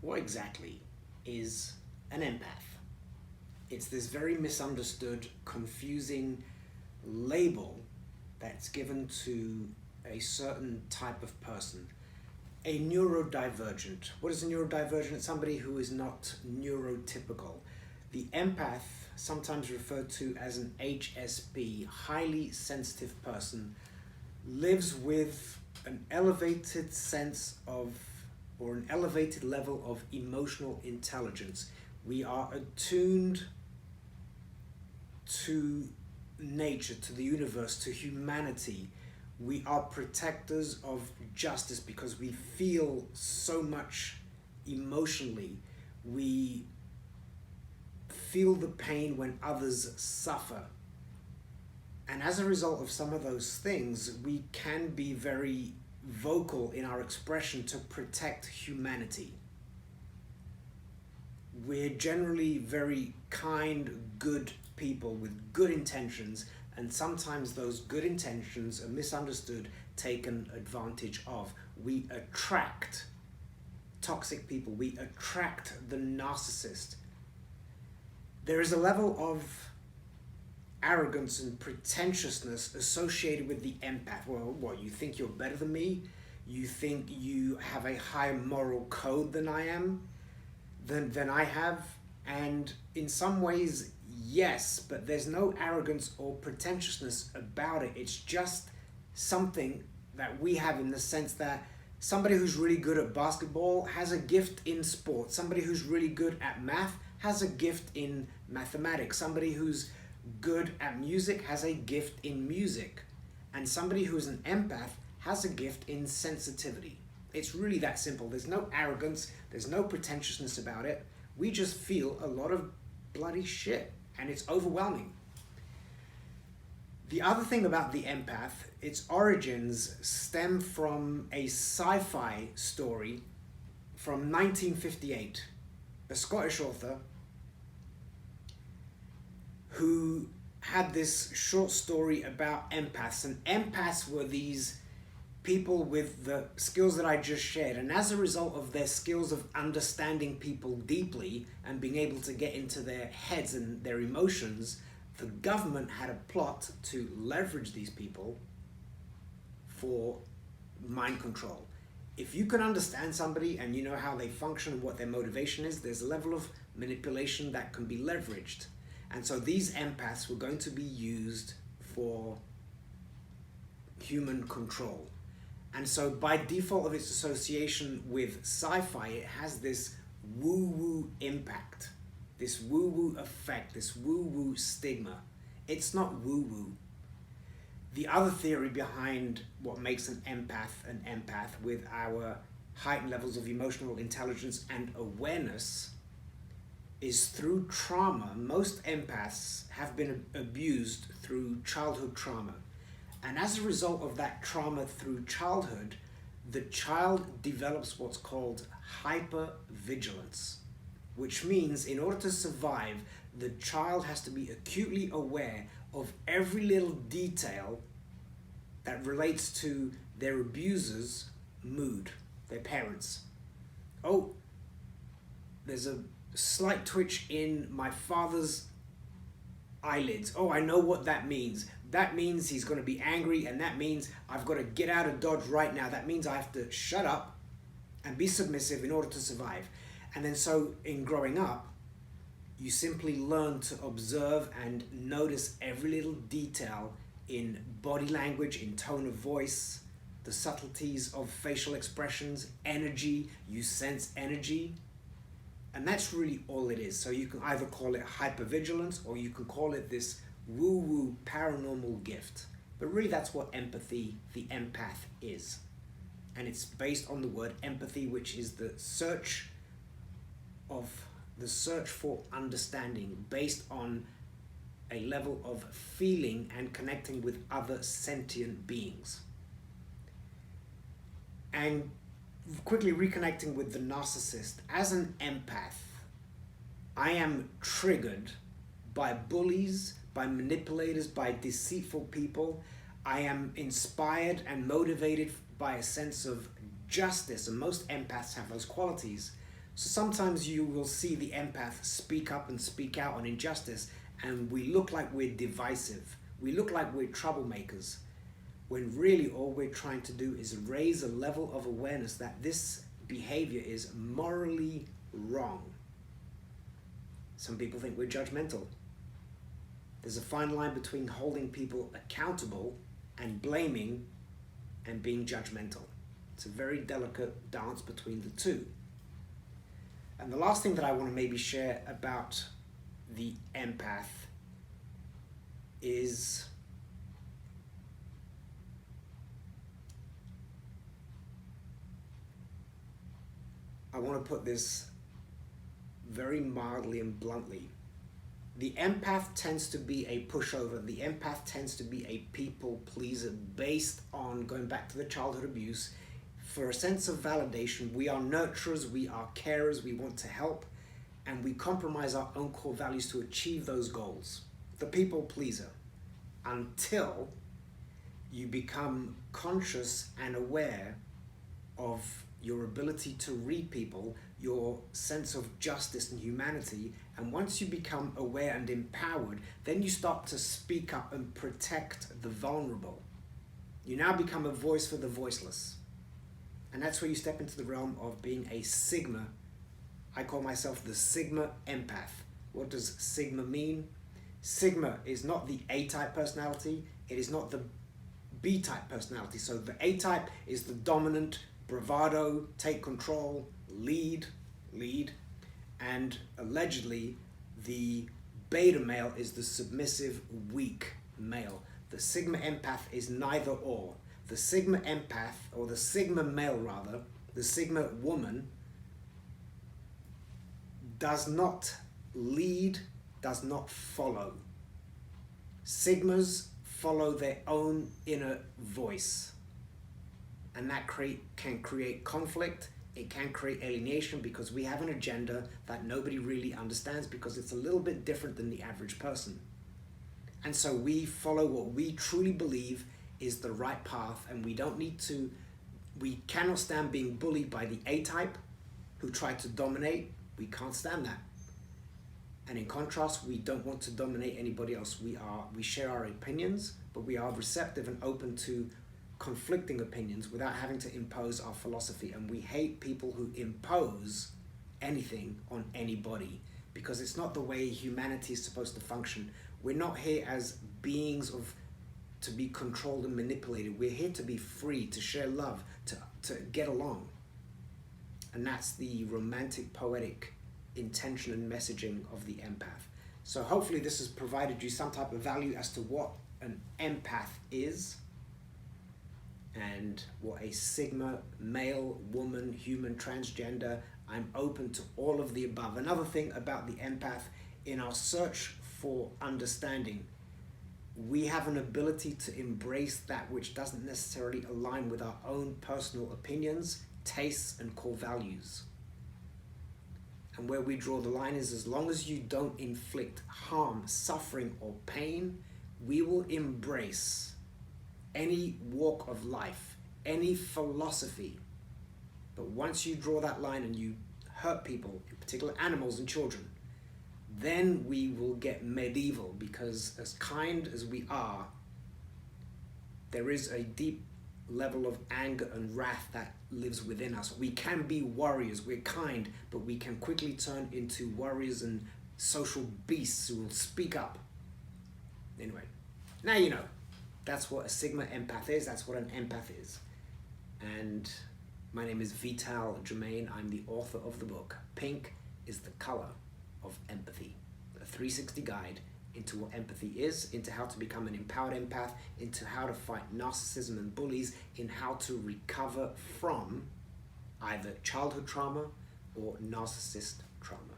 What exactly is an empath? It's this very misunderstood, confusing label that's given to a certain type of person. A neurodivergent. What is a neurodivergent? It's somebody who is not neurotypical. The empath, sometimes referred to as an HSP, highly sensitive person, lives with an elevated sense of, or an elevated level of emotional intelligence. We are attuned to nature, to the universe, to humanity. We are protectors of justice because we feel so much emotionally. We feel the pain when others suffer. And as a result of some of those things, we can be very vocal in our expression to protect humanity. We're generally very kind, good people with good intentions, and sometimes those good intentions are misunderstood, taken advantage of. We attract toxic people. We attract the narcissist. There is a level of arrogance and pretentiousness associated with the empath. Well, what, you think you're better than me? You think you have a higher moral code than I am? Than I have? And in some ways, yes, but there's no arrogance or pretentiousness about it. It's just something that we have, in the sense that somebody who's really good at basketball has a gift in sport. Somebody who's really good at math has a gift in mathematics. Somebody who's good at music has a gift in music. And somebody who's an empath has a gift in sensitivity. It's really that simple. There's no arrogance, there's no pretentiousness about it. We just feel a lot of bloody shit, and it's overwhelming. The other thing about the empath, its origins stem from a sci-fi story from 1958. A Scottish author who had this short story about empaths, and empaths were these people with the skills that I just shared, and as a result of their skills of understanding people deeply and being able to get into their heads and their emotions, the government had a plot to leverage these people for mind control. If you can understand somebody and you know how they function and what their motivation is, there's a level of manipulation that can be leveraged. And so these empaths were going to be used for human control. And so by default of its association with sci-fi, it has this woo-woo impact, this woo-woo effect, this woo-woo stigma. It's not woo-woo. The other theory behind what makes an empath with our heightened levels of emotional intelligence and awareness is through trauma. Most empaths have been abused through childhood trauma. And as a result of that trauma through childhood, the child develops what's called hypervigilance, which means in order to survive, the child has to be acutely aware of every little detail that relates to their abuser's mood, their parents. Oh, there's a slight twitch in my father's eyelids. Oh, I know what that means. That means he's going to be angry, and that means I've got to get out of Dodge right now. That means I have to shut up and be submissive in order to survive. And then so in growing up, you simply learn to observe and notice every little detail in body language, in tone of voice, the subtleties of facial expressions, energy. You sense energy. And that's really all it is. So you can either call it hypervigilance, or you can call it this woo-woo paranormal gift. But really that's what empathy, the empath, is. And it's based on the word empathy, which is the search for understanding based on a level of feeling and connecting with other sentient beings. And quickly reconnecting with the narcissist. As an empath, I am triggered by bullies, by manipulators, by deceitful people. I am inspired and motivated by a sense of justice, and most empaths have those qualities. So sometimes you will see the empath speak up and speak out on injustice, and we look like we're divisive. We look like we're troublemakers, when really all we're trying to do is raise a level of awareness that this behavior is morally wrong. Some people think we're judgmental. There's a fine line between holding people accountable and blaming and being judgmental. It's a very delicate dance between the two. And the last thing that I want to maybe share about the empath is I want to put this very mildly and bluntly. The empath tends to be a pushover. The empath tends to be a people pleaser based on, going back to the childhood abuse, for a sense of validation. We are nurturers, we are carers, we want to help, and we compromise our own core values to achieve those goals. The people pleaser. Until you become conscious and aware of your ability to read people, your sense of justice and humanity, and once you become aware and empowered, then you start to speak up and protect the vulnerable. You now become a voice for the voiceless. And that's where you step into the realm of being a sigma. I call myself the sigma empath. What does sigma mean? Sigma is not the A-type personality, it is not the B-type personality. So the A-type is the dominant, bravado, take control, lead, and allegedly the beta male is the submissive, weak male. The sigma empath is neither or. The sigma empath, or the sigma male rather, the sigma woman, does not lead, does not follow. Sigmas follow their own inner voice. And that can create conflict, it can create alienation, because we have an agenda that nobody really understands because it's a little bit different than the average person. And so we follow what we truly believe is the right path, and we cannot stand being bullied by the A-type who try to dominate. We can't stand that. And in contrast, we don't want to dominate anybody else. We share our opinions, but we are receptive and open to conflicting opinions without having to impose our philosophy. And we hate people who impose anything on anybody, because it's not the way humanity is supposed to function. We're not here as beings to be controlled and manipulated. We're here to be free, to share love, to get along. And that's the romantic, poetic intention and messaging of the empath. So hopefully this has provided you some type of value as to what an empath is, and what a sigma, male, woman, human, transgender. I'm open to all of the above. Another thing about the empath, in our search for understanding, we have an ability to embrace that which doesn't necessarily align with our own personal opinions, tastes, and core values. And where we draw the line is, as long as you don't inflict harm, suffering, or pain, we will embrace any walk of life, any philosophy. But once you draw that line and you hurt people, in particular animals and children, then we will get medieval, because as kind as we are, there is a deep level of anger and wrath that lives within us. We can be warriors, we're kind, but we can quickly turn into warriors and social beasts who will speak up. Anyway, now you know. That's what a sigma empath is, that's what an empath is. And my name is Vital Germain. I'm the author of the book, Pink is the Color of Empathy, a 360 guide into what empathy is, into how to become an empowered empath, into how to fight narcissism and bullies, in how to recover from either childhood trauma or narcissist trauma.